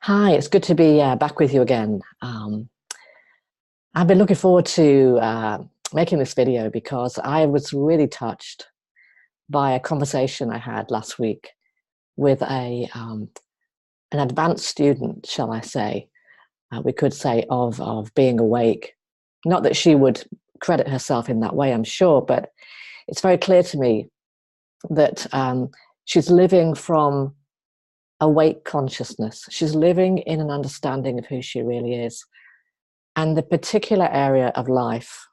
Hi, it's good to be back with you again. I've been looking forward to making this video because I was really touched by a conversation I had last week with an advanced student, shall I say, we could say, of being awake. Not that she would credit herself in that way, I'm sure, but it's very clear to me that she's living from awake consciousness. She's living in an understanding of who she really is. And the particular area of life,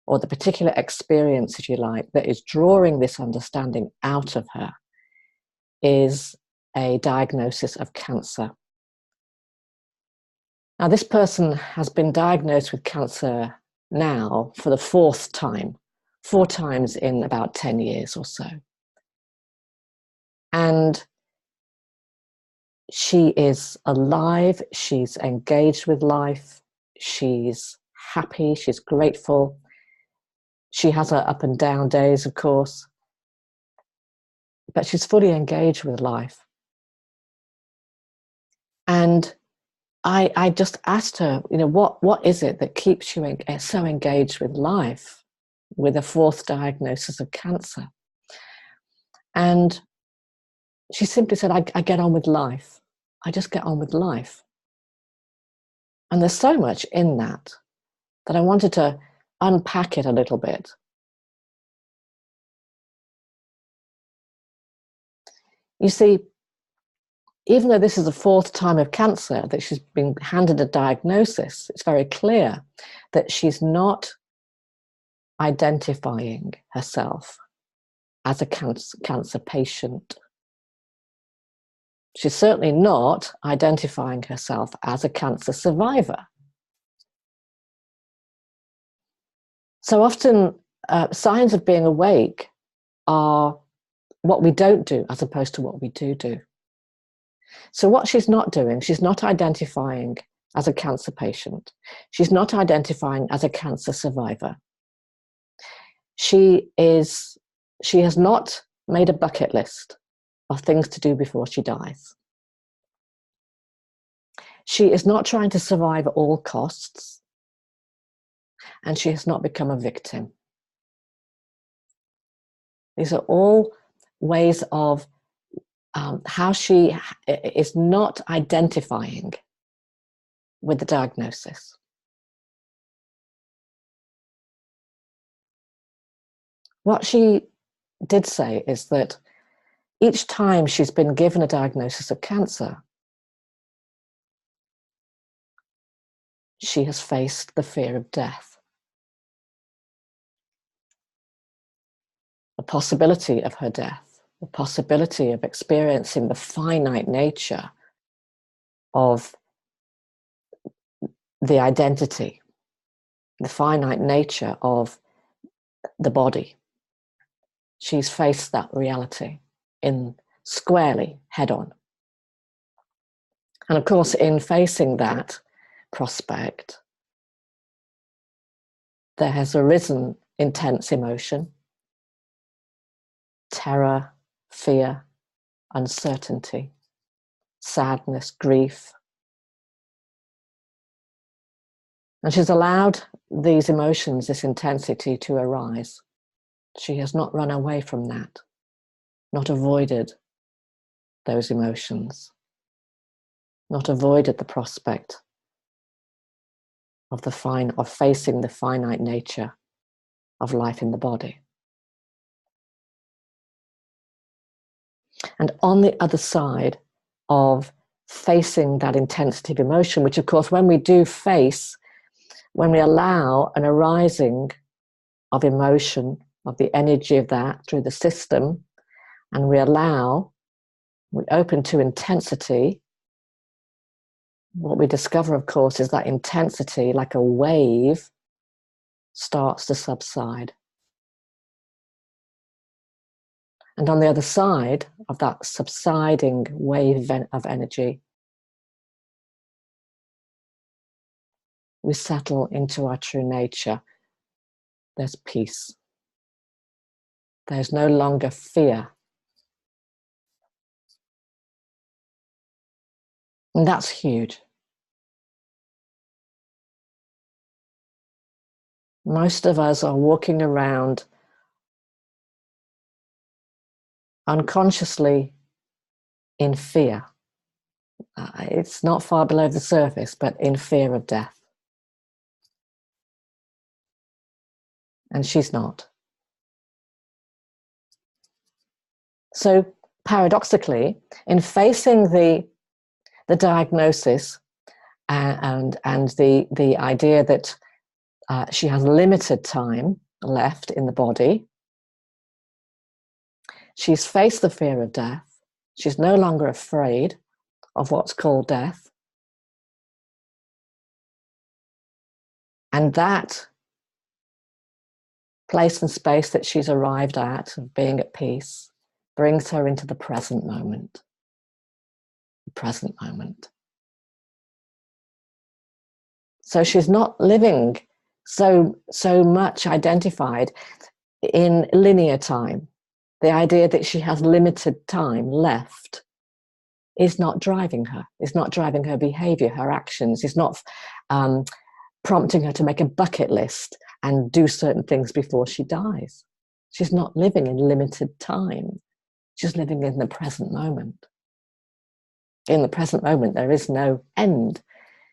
or the particular experience, if you like, that is drawing this understanding out of her is a diagnosis of cancer. Now, this person has been diagnosed with cancer now for the four times in about 10 years or so. And she is alive, she's engaged with life, she's happy, she's grateful. She has her up and down days, of course, but she's fully engaged with life. And I just asked her, what is it that keeps you so engaged with life with a fourth diagnosis of cancer? And she simply said, I get on with life. I just get on with life. And there's so much in that I wanted to unpack it a little bit. You see, even though this is the fourth time of cancer that she's been handed a diagnosis, it's very clear that she's not identifying herself as a cancer patient. She's certainly not identifying herself as a cancer survivor. So often, signs of being awake are what we don't do as opposed to what we do. So what she's not doing, she's not identifying as a cancer patient. She's not identifying as a cancer survivor. She has not made a bucket list of things to do before she dies. She is not trying to survive at all costs, and she has not become a victim. These are all ways of how she is not identifying with the diagnosis. What she did say is that each time she's been given a diagnosis of cancer, she has faced the fear of death, the possibility of her death, the possibility of experiencing the finite nature of the identity, the finite nature of the body. She's faced that reality squarely, head on. And of course, in facing that prospect, there has arisen intense emotion, terror, fear, uncertainty, sadness, grief. And she's allowed these emotions, this intensity to arise. She has not run away from that, not avoided those emotions, not avoided the prospect of facing the finite nature of life in the body. And on the other side of facing that intensity of emotion, which of course when we allow an arising of emotion, of the energy of that through the system, and we open to intensity, what we discover, of course, is that intensity, like a wave, starts to subside. And on the other side of that subsiding wave of energy, we settle into our true nature. There's peace. There's no longer fear. And that's huge. Most of us are walking around unconsciously in fear. It's not far below the surface, but in fear of death. And she's not. So paradoxically, in facing the diagnosis and the idea that she has limited time left in the body, she's faced the fear of death. She's no longer afraid of what's called death. And that place and space that she's arrived at of being at peace brings her into the present moment. The present moment. So she's not living so much identified in linear time. The idea that she has limited time left is not driving her. It's not driving her behavior, her actions. It's not prompting her to make a bucket list and do certain things before she dies. She's not living in limited time. She's living in the present moment. In the present moment, there is no end.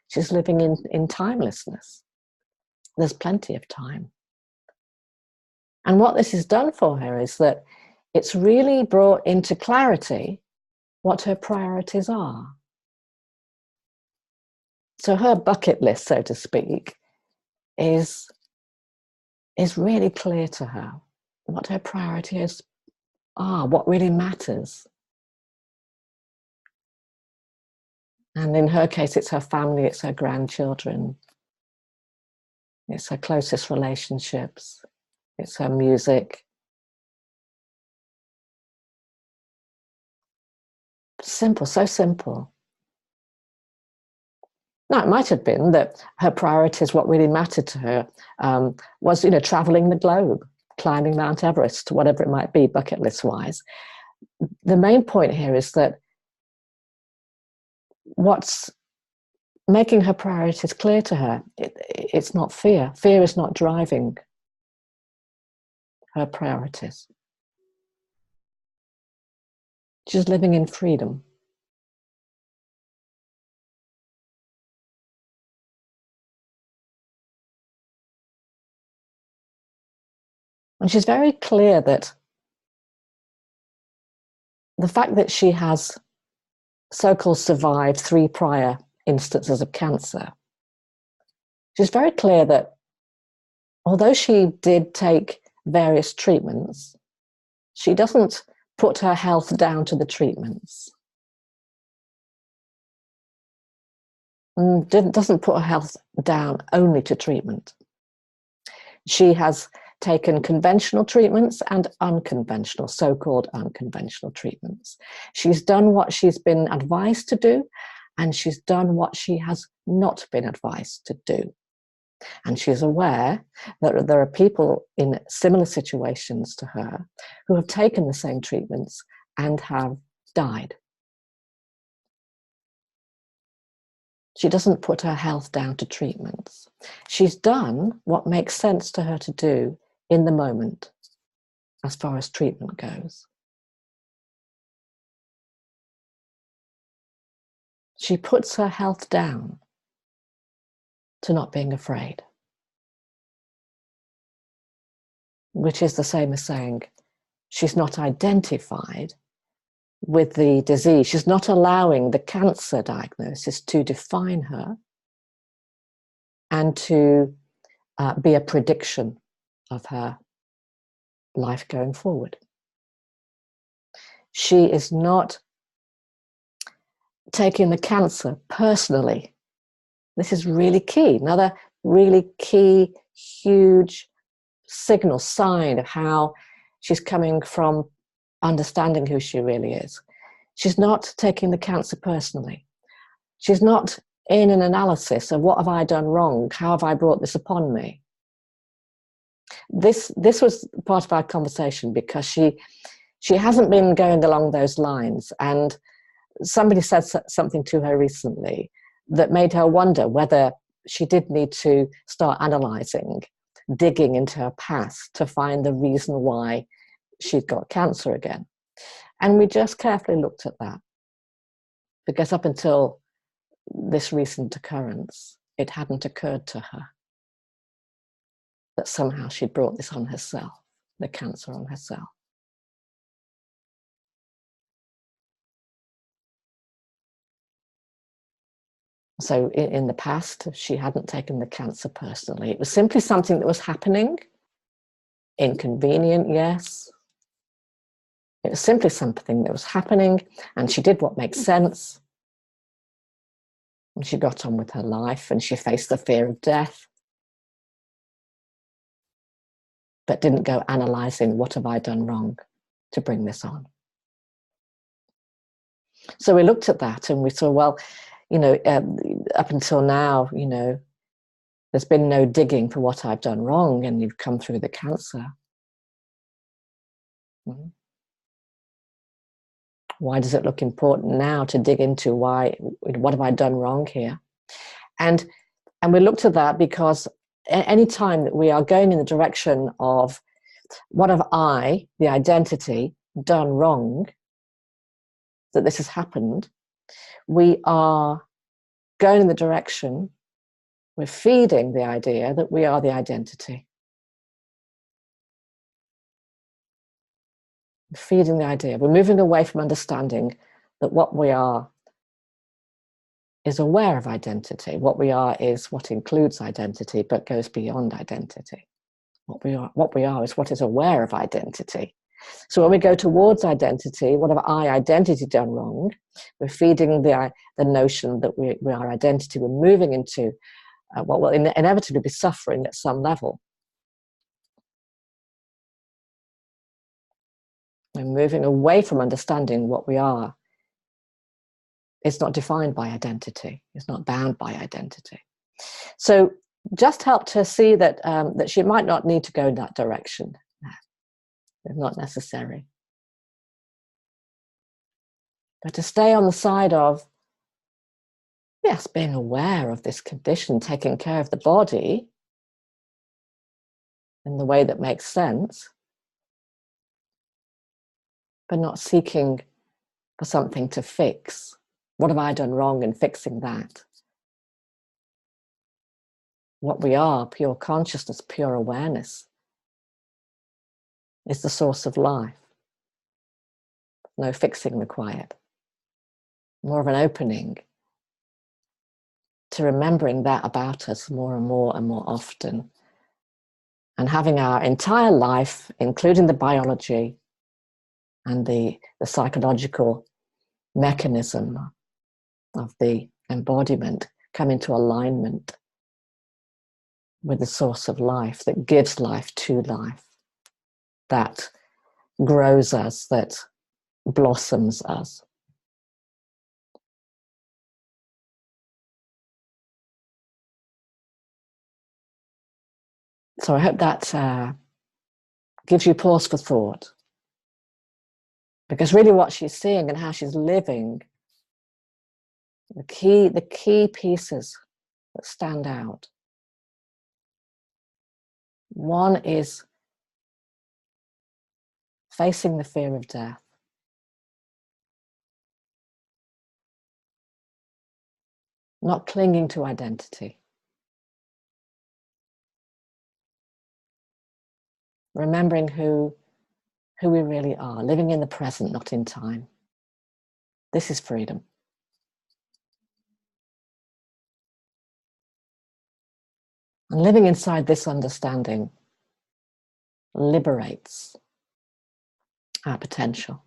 She's living in timelessness. There's plenty of time. And what this has done for her is that it's really brought into clarity what her priorities are. So her bucket list, so to speak, is really clear to her. What her priorities are, what really matters. And in her case, it's her family, it's her grandchildren, it's her closest relationships, it's her music. Simple, so simple. Now, it might have been that her priorities, what really mattered to her, was, traveling the globe, climbing Mount Everest, whatever it might be, bucket list wise. The main point here is that what's making her priorities clear to her, it's not fear. Fear is not driving her priorities. She's living in freedom. And she's very clear that the fact that she has so-called survived 3 prior instances of cancer, she's very clear that although she did take various treatments, she doesn't put her health down to the treatments. And doesn't put her health down only to treatment. She has taken conventional treatments and unconventional, so-called unconventional treatments. She's done what she's been advised to do, and she's done what she has not been advised to do. And she's aware that there are people in similar situations to her who have taken the same treatments and have died. She doesn't put her health down to treatments. She's done what makes sense to her to do in the moment, as far as treatment goes. She puts her health down to not being afraid, which is the same as saying she's not identified with the disease. She's not allowing the cancer diagnosis to define her and to be a prediction of her life going forward. She is not taking the cancer personally. This is really key. Another really key, huge signal, sign of how she's coming from understanding who she really is. She's not taking the cancer personally. She's not in an analysis of what have I done wrong? How have I brought this upon me? This was part of our conversation because she hasn't been going along those lines, and somebody said something to her recently that made her wonder whether she did need to start analysing, digging into her past to find the reason why she'd got cancer again. And we just carefully looked at that, because up until this recent occurrence, it hadn't occurred to her that somehow she'd brought this on herself, the cancer on herself. So in the past, she hadn't taken the cancer personally. It was simply something that was happening. Inconvenient, yes. It was simply something that was happening, and she did what makes sense. And she got on with her life, and she faced the fear of death, but didn't go analysing, what have I done wrong to bring this on? So we looked at that and we saw, well, up until now, there's been no digging for what I've done wrong, and you've come through the cancer. Why does it look important now to dig into what have I done wrong here? And we looked at that because any time that we are going in the direction of what have I, the identity, done wrong, that this has happened, we are going in the direction, we're feeding the idea that we are the identity. Feeding the idea. We're moving away from understanding that what we are is aware of identity. What we are is what includes identity, but goes beyond identity. What we are is what is aware of identity. So when we go towards identity, what have I, identity, done wrong? We're feeding the notion that we are identity. We're moving into what will inevitably be suffering at some level. We're moving away from understanding what we are. It's not defined by identity. It's not bound by identity. So just helped her see that that she might not need to go in that direction. It's not necessary. But to stay on the side of, yes, being aware of this condition, taking care of the body in the way that makes sense, but not seeking for something to fix. What have I done wrong in fixing that? What we are, pure consciousness, pure awareness, is the source of life. No fixing required. More of an opening to remembering that about us more and more and more often, and having our entire life, including the biology and the psychological mechanism of the embodiment, come into alignment with the source of life that gives life to life, that grows us, that blossoms us. So I hope that gives you pause for thought, because really what she's seeing and how she's living, the key pieces that stand out. One is facing the fear of death. Not clinging to identity. Remembering who we really are, living in the present, not in time. This is freedom. And living inside this understanding liberates our potential.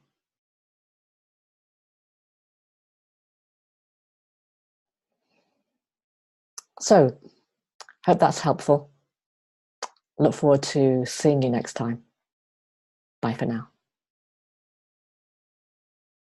So, hope that's helpful. Look forward to seeing you next time. Bye for now.